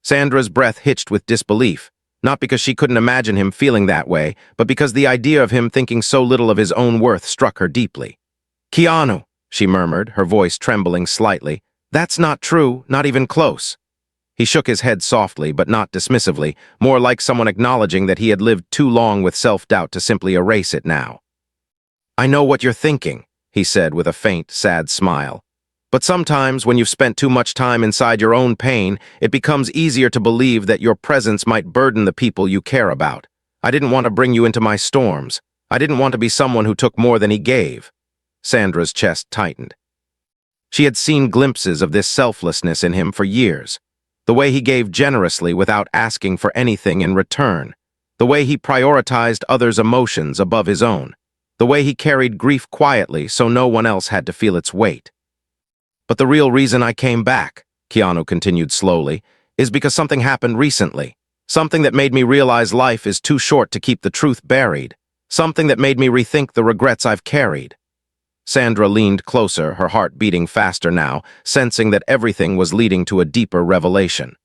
A: Sandra's breath hitched with disbelief, not because she couldn't imagine him feeling that way, but because the idea of him thinking so little of his own worth struck her deeply. "Keanu," she murmured, her voice trembling slightly, "that's not true, not even close." He shook his head softly, but not dismissively, more like someone acknowledging that he had lived too long with self-doubt to simply erase it now. "I know what you're thinking," he said with a faint, sad smile. But sometimes, when you've spent too much time inside your own pain, it becomes easier to believe that your presence might burden the people you care about. I didn't want to bring you into my storms. I didn't want to be someone who took more than he gave. Sandra's chest tightened. She had seen glimpses of this selflessness in him for years. The way he gave generously without asking for anything in return. The way he prioritized others' emotions above his own. The way he carried grief quietly so no one else had to feel its weight. But the real reason I came back, Keanu continued slowly, is because something happened recently. Something that made me realize life is too short to keep the truth buried. Something that made me rethink the regrets I've carried. Sandra leaned closer, her heart beating faster now, sensing that everything was leading to a deeper revelation.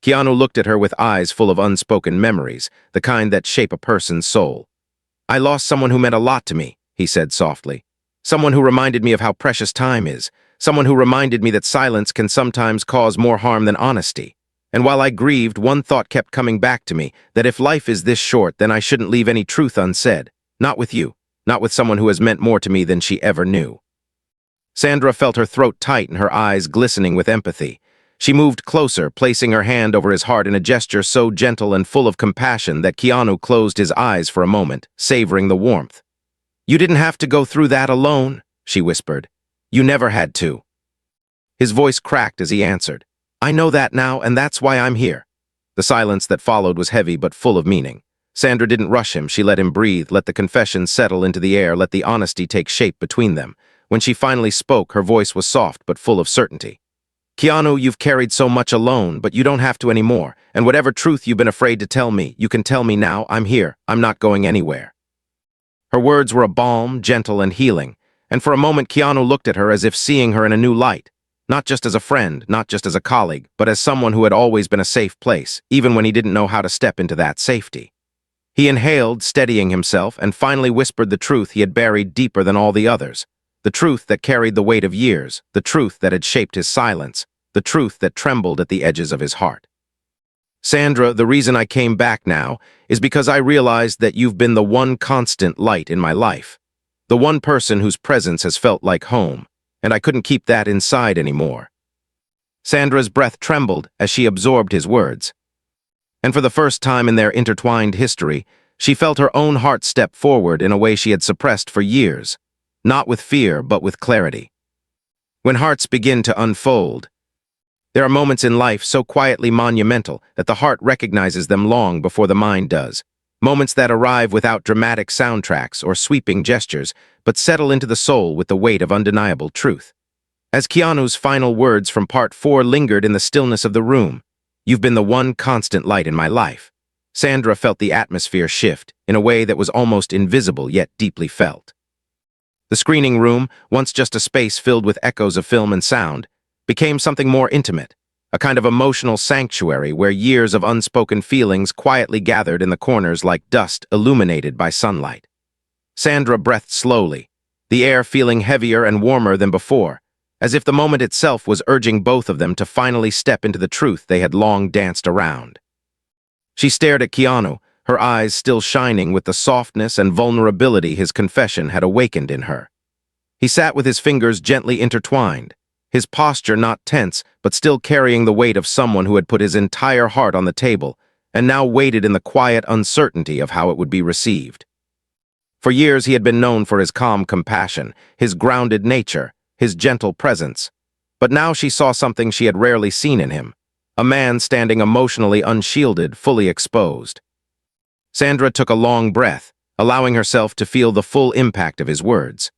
A: Keanu looked at her with eyes full of unspoken memories, the kind that shape a person's soul. I lost someone who meant a lot to me, he said softly. Someone who reminded me of how precious time is. Someone who reminded me that silence can sometimes cause more harm than honesty. And while I grieved, one thought kept coming back to me, that if life is this short, then I shouldn't leave any truth unsaid. Not with you. Not with someone who has meant more to me than she ever knew. Sandra felt her throat tight and her eyes glistening with empathy. She moved closer, placing her hand over his heart in a gesture so gentle and full of compassion that Keanu closed his eyes for a moment, savoring the warmth. You didn't have to go through that alone, she whispered. You never had to. His voice cracked as he answered. I know that now, and that's why I'm here. The silence that followed was heavy but full of meaning. Sandra didn't rush him. She let him breathe, let the confession settle into the air, let the honesty take shape between them. When she finally spoke, her voice was soft but full of certainty. Keanu, you've carried so much alone, but you don't have to anymore. And whatever truth you've been afraid to tell me, you can tell me now. I'm here. I'm not going anywhere. Her words were a balm, gentle and healing. And for a moment, Keanu looked at her as if seeing her in a new light. Not just as a friend, not just as a colleague, but as someone who had always been a safe place, even when he didn't know how to step into that safety. He inhaled, steadying himself, and finally whispered the truth he had buried deeper than all the others. The truth that carried the weight of years, the truth that had shaped his silence, the truth that trembled at the edges of his heart. Sandra, the reason I came back now is because I realized that you've been the one constant light in my life. The one person whose presence has felt like home, and I couldn't keep that inside anymore. Sandra's breath trembled as she absorbed his words. And for the first time in their intertwined history, she felt her own heart step forward in a way she had suppressed for years, not with fear, but with clarity. When hearts begin to unfold, there are moments in life so quietly monumental that the heart recognizes them long before the mind does. Moments that arrive without dramatic soundtracks or sweeping gestures, but settle into the soul with the weight of undeniable truth. As Keanu's final words from Part 4 lingered in the stillness of the room, you've been the one constant light in my life. Sandra felt the atmosphere shift in a way that was almost invisible yet deeply felt. The screening room, once just a space filled with echoes of film and sound, became something more intimate. A kind of emotional sanctuary where years of unspoken feelings quietly gathered in the corners like dust illuminated by sunlight. Sandra breathed slowly, the air feeling heavier and warmer than before, as if the moment itself was urging both of them to finally step into the truth they had long danced around. She stared at Keanu, her eyes still shining with the softness and vulnerability his confession had awakened in her. He sat with his fingers gently intertwined, his posture not tense, but still carrying the weight of someone who had put his entire heart on the table and now waited in the quiet uncertainty of how it would be received. For years he had been known for his calm compassion, his grounded nature, his gentle presence. But now she saw something she had rarely seen in him, a man standing emotionally unshielded, fully exposed. Sandra took a long breath, allowing herself to feel the full impact of his words.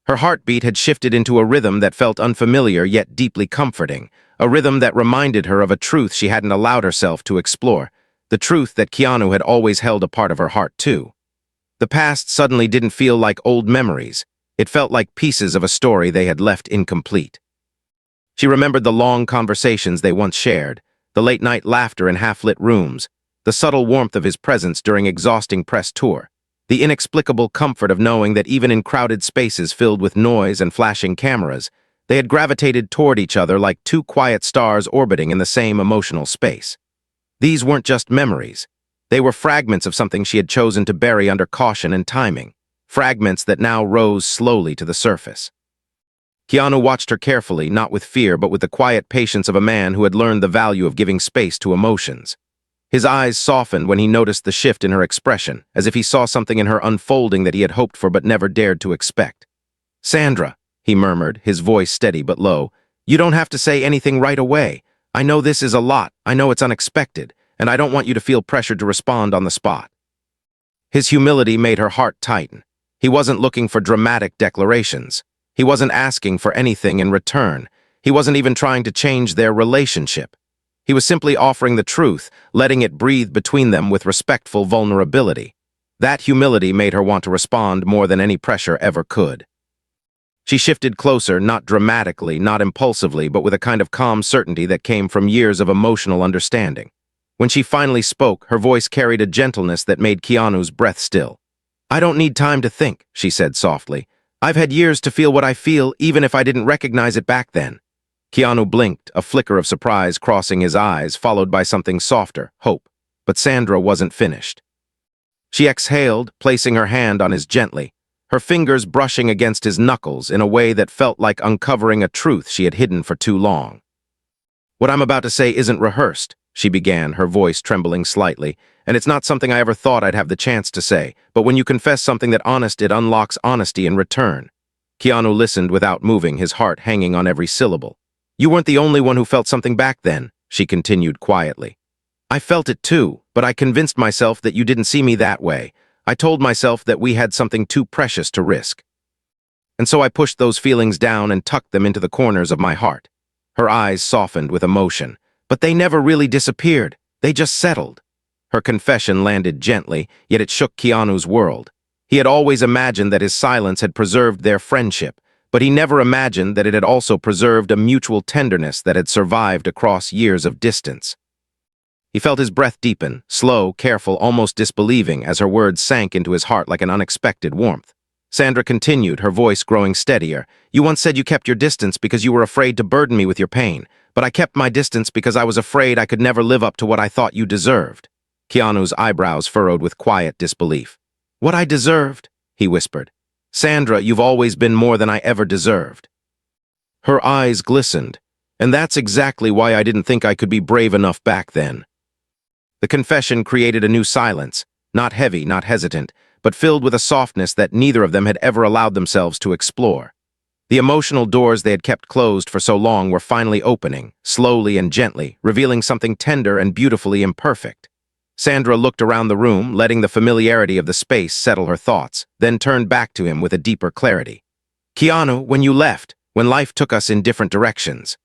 A: Her heartbeat had shifted into a rhythm that felt unfamiliar yet deeply comforting, a rhythm that reminded her of a truth she hadn't allowed herself to explore, the truth that Keanu had always held a part of her heart too. The past suddenly didn't feel like old memories. It felt like pieces of a story they had left incomplete. She remembered the long conversations they once shared, the late-night laughter in half-lit rooms, the subtle warmth of his presence during exhausting press tour, the inexplicable comfort of knowing that even in crowded spaces filled with noise and flashing cameras, they had gravitated toward each other like two quiet stars orbiting in the same emotional space. These weren't just memories. They were fragments of something she had chosen to bury under caution and timing, fragments that now rose slowly to the surface. Keanu watched her carefully, not with fear, but with the quiet patience of a man who had learned the value of giving space to emotions. His eyes softened when he noticed the shift in her expression, as if he saw something in her unfolding that he had hoped for but never dared to expect. "Sandra," he murmured, his voice steady but low, "you don't have to say anything right away. I know this is a lot, I know it's unexpected, and I don't want you to feel pressured to respond on the spot." His humility made her heart tighten. He wasn't looking for dramatic declarations. He wasn't asking for anything in return. He wasn't even trying to change their relationship. He was simply offering the truth, letting it breathe between them with respectful vulnerability. That humility made her want to respond more than any pressure ever could. She shifted closer, not dramatically, not impulsively, but with a kind of calm certainty that came from years of emotional understanding. When she finally spoke, her voice carried a gentleness that made Keanu's breath still. "I don't need time to think," she said softly. "I've had years to feel what I feel, even if I didn't recognize it back then." Keanu blinked, a flicker of surprise crossing his eyes, followed by something softer, hope. But Sandra wasn't finished. She exhaled, placing her hand on his gently, her fingers brushing against his knuckles in a way that felt like uncovering a truth she had hidden for too long. "What I'm about to say isn't rehearsed," she began, her voice trembling slightly, "and it's not something I ever thought I'd have the chance to say, but when you confess something that honest, it unlocks honesty in return." Keanu listened without moving, his heart hanging on every syllable. "You weren't the only one who felt something back then," she continued quietly. "I felt it too, but I convinced myself that you didn't see me that way. I told myself that we had something too precious to risk. And so I pushed those feelings down and tucked them into the corners of my heart." Her eyes softened with emotion. "But they never really disappeared. They just settled." Her confession landed gently, yet it shook Keanu's world. He had always imagined that his silence had preserved their friendship, but he never imagined that it had also preserved a mutual tenderness that had survived across years of distance. He felt his breath deepen, slow, careful, almost disbelieving, as her words sank into his heart like an unexpected warmth. Sandra continued, her voice growing steadier. "You once said you kept your distance because you were afraid to burden me with your pain, but I kept my distance because I was afraid I could never live up to what I thought you deserved." Keanu's eyebrows furrowed with quiet disbelief. "What I deserved?" he whispered. "Sandra, you've always been more than I ever deserved." Her eyes glistened, "And that's exactly why I didn't think I could be brave enough back then." The confession created a new silence, not heavy, not hesitant, but filled with a softness that neither of them had ever allowed themselves to explore. The emotional doors they had kept closed for so long were finally opening, slowly and gently, revealing something tender and beautifully imperfect. Sandra looked around the room, letting the familiarity of the space settle her thoughts, then turned back to him with a deeper clarity. "Keanu, when you left, when life took us in different directions,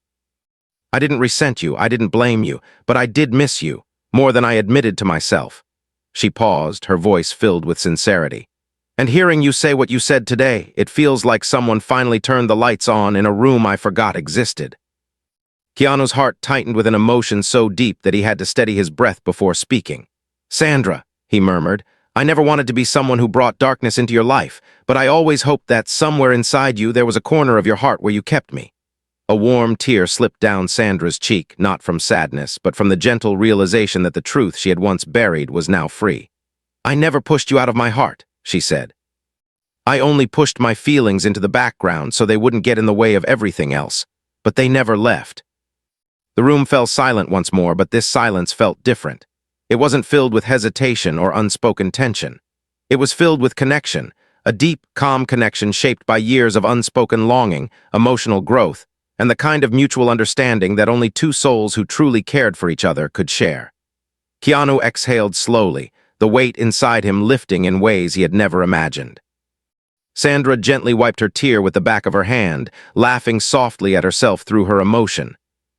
A: I didn't resent you, I didn't blame you, but I did miss you, more than I admitted to myself." She paused, her voice filled with sincerity. "And hearing you say what you said today, it feels like someone finally turned the lights on in a room I forgot existed." Keanu's heart tightened with an emotion so deep that he had to steady his breath before speaking. "Sandra," he murmured, "I never wanted to be someone who brought darkness into your life, but I always hoped that somewhere inside you there was a corner of your heart where you kept me." A warm tear slipped down Sandra's cheek, not from sadness, but from the gentle realization that the truth she had once buried was now free. "I never pushed you out of my heart," she said. "I only pushed my feelings into the background so they wouldn't get in the way of everything else, but they never left." The room fell silent once more, but this silence felt different. It wasn't filled with hesitation or unspoken tension. It was filled with connection, a deep, calm connection shaped by years of unspoken longing, emotional growth, and the kind of mutual understanding that only two souls who truly cared for each other could share. Keanu exhaled slowly, the weight inside him lifting in ways he had never imagined. Sandra gently wiped her tear with the back of her hand, laughing softly at herself through her emotion.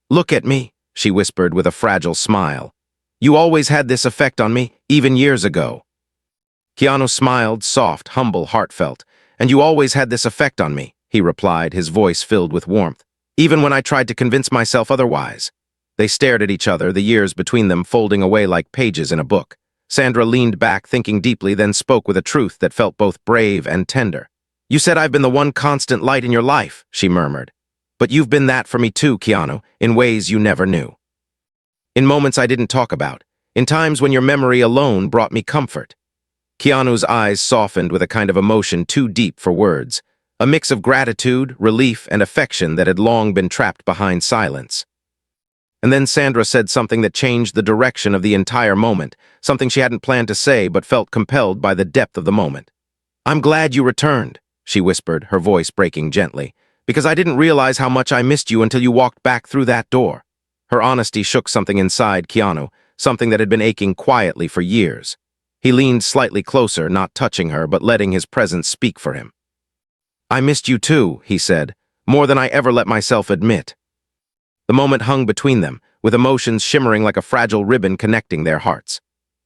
A: "Look at me," she whispered with a fragile smile. "You always had this effect on me, even years ago." Keanu smiled, soft, humble, heartfelt. "And you always had this effect on me," he replied, his voice filled with warmth, "even when I tried to convince myself otherwise." They stared at each other, the years between them folding away like pages in a book. Sandra leaned back, thinking deeply, then spoke with a truth that felt both brave and tender. "You said I've been the one constant light in your life," she murmured. "But you've been that for me too, Keanu, in ways you never knew. In moments I didn't talk about, in times when your memory alone brought me comfort." Keanu's eyes softened with a kind of emotion too deep for words, a mix of gratitude, relief, and affection that had long been trapped behind silence. And then Sandra said something that changed the direction of the entire moment, something she hadn't planned to say but felt compelled by the depth of the moment. "I'm glad you returned," she whispered, her voice breaking gently, "because I didn't realize how much I missed you until you walked back through that door." Her honesty shook something inside Keanu, something that had been aching quietly for years. He leaned slightly closer, not touching her, but letting his presence speak for him. "I missed you too," he said, "more than I ever let myself admit." The moment hung between them, with emotions shimmering like a fragile ribbon connecting their hearts.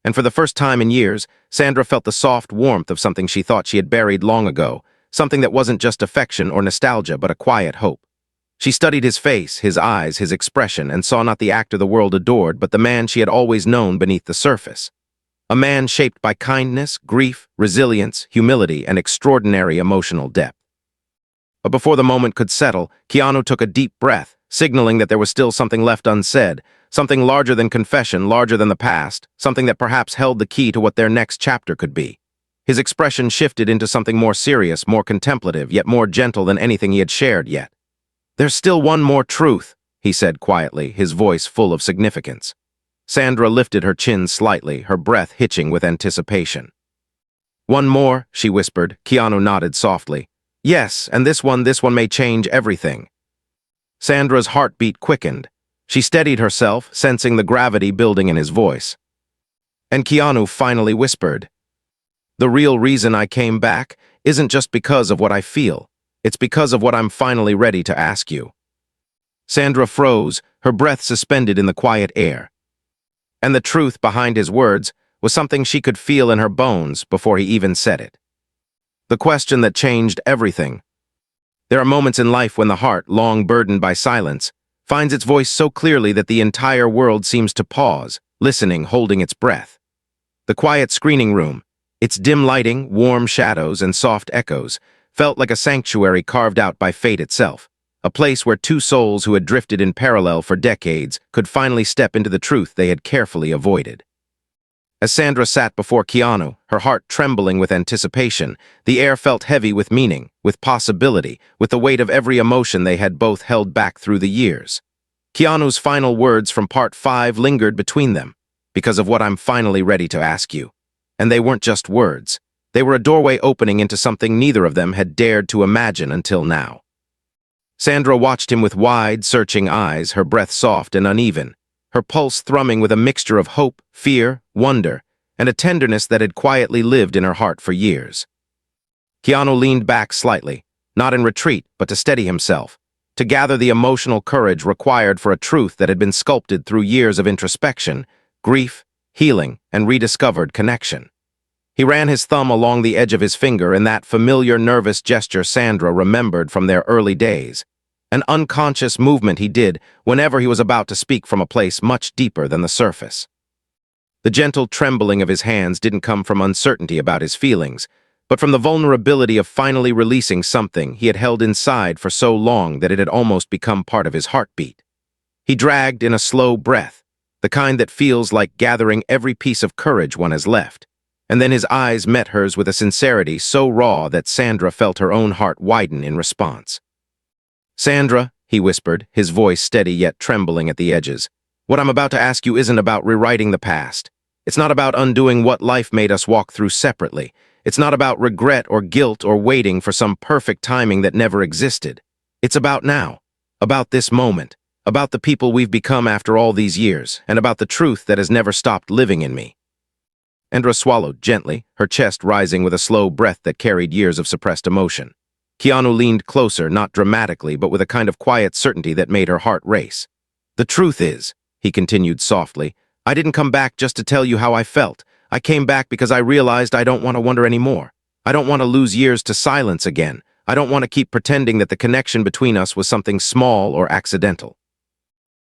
A: And for the first time in years, Sandra felt the soft warmth of something she thought she had buried long ago, something that wasn't just affection or nostalgia, but a quiet hope. She studied his face, his eyes, his expression, and saw not the actor the world adored, but the man she had always known beneath the surface. A man shaped by kindness, grief, resilience, humility, and extraordinary emotional depth. But before the moment could settle, Keanu took a deep breath, signaling that there was still something left unsaid, something larger than confession, larger than the past, something that perhaps held the key to what their next chapter could be. His expression shifted into something more serious, more contemplative, yet more gentle than anything he had shared yet. "There's still one more truth," he said quietly, his voice full of significance. Sandra lifted her chin slightly, her breath hitching with anticipation. "One more," she whispered. Keanu nodded softly. "Yes, and this one may change everything." Sandra's heartbeat quickened. She steadied herself, sensing the gravity building in his voice. And Keanu finally whispered, "The real reason I came back isn't just because of what I feel. It's because of what I'm finally ready to ask you." Sandra froze, her breath suspended in the quiet air. And the truth behind his words was something she could feel in her bones before he even said it. The question that changed everything. There are moments in life when the heart, long burdened by silence, finds its voice so clearly that the entire world seems to pause, listening, holding its breath. The quiet screening room, its dim lighting, warm shadows, and soft echoes, felt like a sanctuary carved out by fate itself, a place where two souls who had drifted in parallel for decades could finally step into the truth they had carefully avoided. As Sandra sat before Keanu, her heart trembling with anticipation, the air felt heavy with meaning, with possibility, with the weight of every emotion they had both held back through the years. Keanu's final words from Part 5 lingered between them, "Because of what I'm finally ready to ask you." And they weren't just words. They were a doorway opening into something neither of them had dared to imagine until now. Sandra watched him with wide, searching eyes, her breath soft and uneven, her pulse thrumming with a mixture of hope, fear, wonder, and a tenderness that had quietly lived in her heart for years. Keanu leaned back slightly, not in retreat, but to steady himself, to gather the emotional courage required for a truth that had been sculpted through years of introspection, grief, healing, and rediscovered connection. He ran his thumb along the edge of his finger in that familiar nervous gesture Sandra remembered from their early days, an unconscious movement he did whenever he was about to speak from a place much deeper than the surface. The gentle trembling of his hands didn't come from uncertainty about his feelings, but from the vulnerability of finally releasing something he had held inside for so long that it had almost become part of his heartbeat. He dragged in a slow breath, the kind that feels like gathering every piece of courage one has left, and then his eyes met hers with a sincerity so raw that Sandra felt her own heart widen in response. "Sandra," he whispered, his voice steady yet trembling at the edges, "what I'm about to ask you isn't about rewriting the past. It's not about undoing what life made us walk through separately. It's not about regret or guilt or waiting for some perfect timing that never existed. It's about now, about this moment, about the people we've become after all these years, and about the truth that has never stopped living in me." Sandra swallowed gently, her chest rising with a slow breath that carried years of suppressed emotion. Keanu leaned closer, not dramatically, but with a kind of quiet certainty that made her heart race. "The truth is," he continued softly, "I didn't come back just to tell you how I felt. I came back because I realized I don't want to wonder anymore. I don't want to lose years to silence again. I don't want to keep pretending that the connection between us was something small or accidental."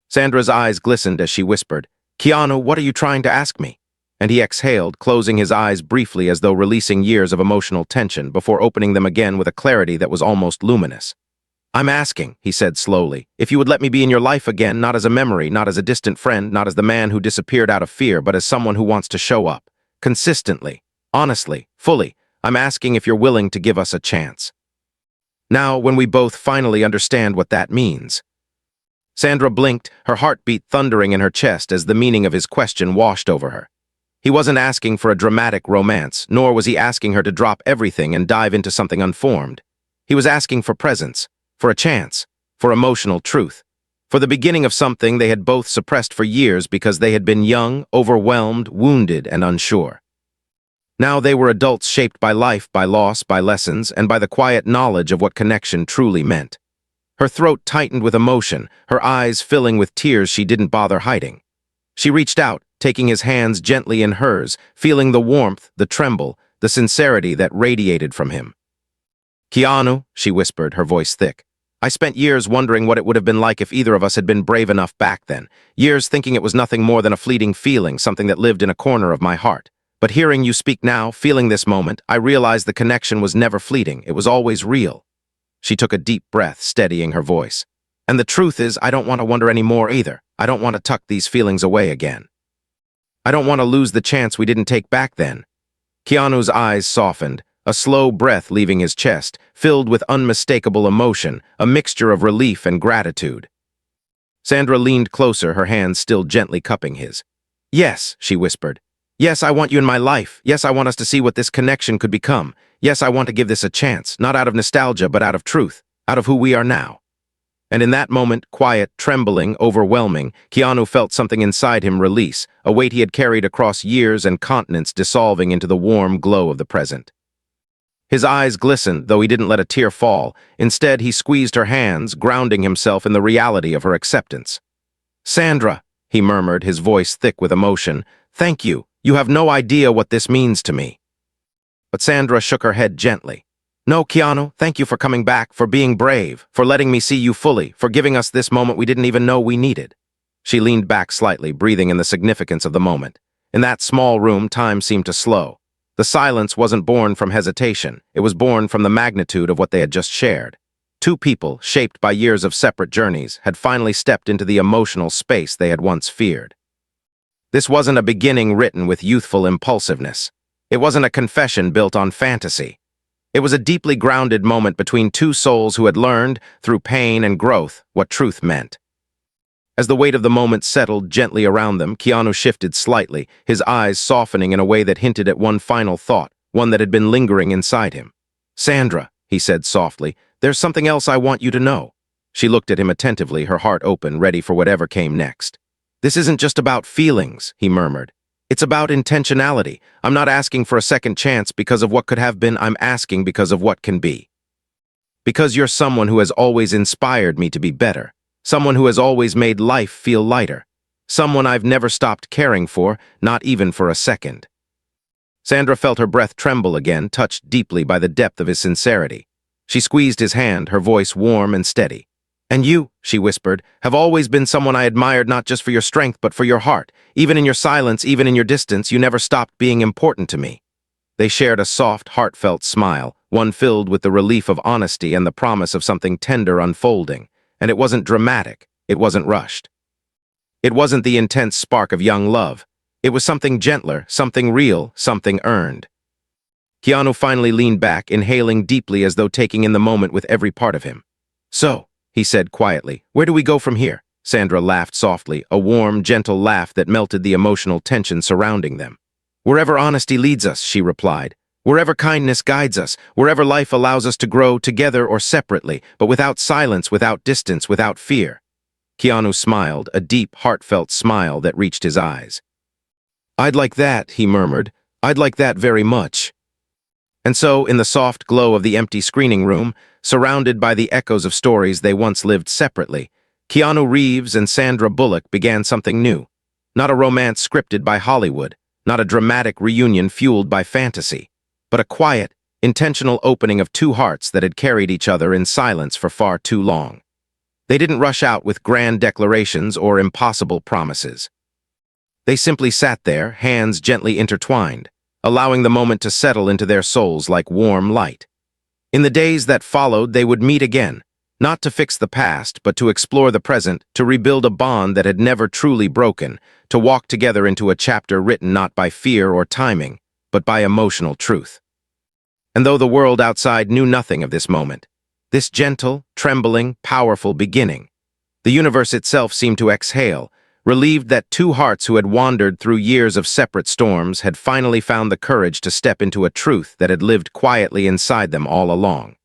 A: Sandra's eyes glistened as she whispered, "Keanu, what are you trying to ask me?" And he exhaled, closing his eyes briefly as though releasing years of emotional tension before opening them again with a clarity that was almost luminous. "I'm asking," he said slowly, "if you would let me be in your life again, not as a memory, not as a distant friend, not as the man who disappeared out of fear, but as someone who wants to show up. Consistently, honestly, fully. I'm asking if you're willing to give us a chance." Now, when we both finally understand what that means. Sandra blinked, her heartbeat thundering in her chest as the meaning of his question washed over her. He wasn't asking for a dramatic romance, nor was he asking her to drop everything and dive into something unformed. He was asking for presence, for a chance, for emotional truth, for the beginning of something they had both suppressed for years because they had been young, overwhelmed, wounded, and unsure. Now they were adults shaped by life, by loss, by lessons, and by the quiet knowledge of what connection truly meant. Her throat tightened with emotion, her eyes filling with tears she didn't bother hiding. She reached out, taking his hands gently in hers, feeling the warmth, the tremble, the sincerity that radiated from him. "Keanu," she whispered, her voice thick. "I spent years wondering what it would have been like if either of us had been brave enough back then. Years thinking it was nothing more than a fleeting feeling, something that lived in a corner of my heart. But hearing you speak now, feeling this moment, I realized the connection was never fleeting. It was always real." She took a deep breath, steadying her voice. "And the truth is, I don't want to wonder anymore either. I don't want to tuck these feelings away again. I don't want to lose the chance we didn't take back then." Keanu's eyes softened, a slow breath leaving his chest, filled with unmistakable emotion, a mixture of relief and gratitude. Sandra leaned closer, her hands still gently cupping his. "Yes," she whispered. "Yes, I want you in my life. Yes, I want us to see what this connection could become. Yes, I want to give this a chance, not out of nostalgia, but out of truth, out of who we are now." And in that moment, quiet, trembling, overwhelming, Keanu felt something inside him release, a weight he had carried across years and continents dissolving into the warm glow of the present. His eyes glistened, though he didn't let a tear fall. Instead, he squeezed her hands, grounding himself in the reality of her acceptance. "Sandra," he murmured, his voice thick with emotion, "thank you. You have no idea what this means to me." But Sandra shook her head gently. "No, Keanu, thank you for coming back, for being brave, for letting me see you fully, for giving us this moment we didn't even know we needed." She leaned back slightly, breathing in the significance of the moment. In that small room, time seemed to slow. The silence wasn't born from hesitation. It was born from the magnitude of what they had just shared. Two people, shaped by years of separate journeys, had finally stepped into the emotional space they had once feared. This wasn't a beginning written with youthful impulsiveness. It wasn't a confession built on fantasy. It was a deeply grounded moment between two souls who had learned, through pain and growth, what truth meant. As the weight of the moment settled gently around them, Keanu shifted slightly, his eyes softening in a way that hinted at one final thought, one that had been lingering inside him. "Sandra," he said softly, "there's something else I want you to know." She looked at him attentively, her heart open, ready for whatever came next. "This isn't just about feelings," he murmured. "It's about intentionality. I'm not asking for a second chance because of what could have been, I'm asking because of what can be. Because you're someone who has always inspired me to be better, someone who has always made life feel lighter, someone I've never stopped caring for, not even for a second." Sandra felt her breath tremble again, touched deeply by the depth of his sincerity. She squeezed his hand, her voice warm and steady. "And you," she whispered, "have always been someone I admired not just for your strength but for your heart. Even in your silence, even in your distance, you never stopped being important to me." They shared a soft, heartfelt smile, one filled with the relief of honesty and the promise of something tender unfolding. And it wasn't dramatic, it wasn't rushed. It wasn't the intense spark of young love. It was something gentler, something real, something earned. Keanu finally leaned back, inhaling deeply as though taking in the moment with every part of him. "So," he said quietly, "where do we go from here?" Sandra laughed softly, a warm, gentle laugh that melted the emotional tension surrounding them. "Wherever honesty leads us," she replied. "Wherever kindness guides us, wherever life allows us to grow together or separately, but without silence, without distance, without fear." Keanu smiled, a deep, heartfelt smile that reached his eyes. "I'd like that," he murmured. "I'd like that very much." And so, in the soft glow of the empty screening room, surrounded by the echoes of stories they once lived separately, Keanu Reeves and Sandra Bullock began something new. Not a romance scripted by Hollywood, not a dramatic reunion fueled by fantasy, but a quiet, intentional opening of two hearts that had carried each other in silence for far too long. They didn't rush out with grand declarations or impossible promises. They simply sat there, hands gently intertwined, allowing the moment to settle into their souls like warm light. In the days that followed, they would meet again, not to fix the past, but to explore the present, to rebuild a bond that had never truly broken, to walk together into a chapter written not by fear or timing, but by emotional truth. And though the world outside knew nothing of this moment, This gentle, trembling, powerful beginning. The universe itself seemed to exhale, relieved that two hearts who had wandered through years of separate storms had finally found the courage to step into a truth that had lived quietly inside them all along.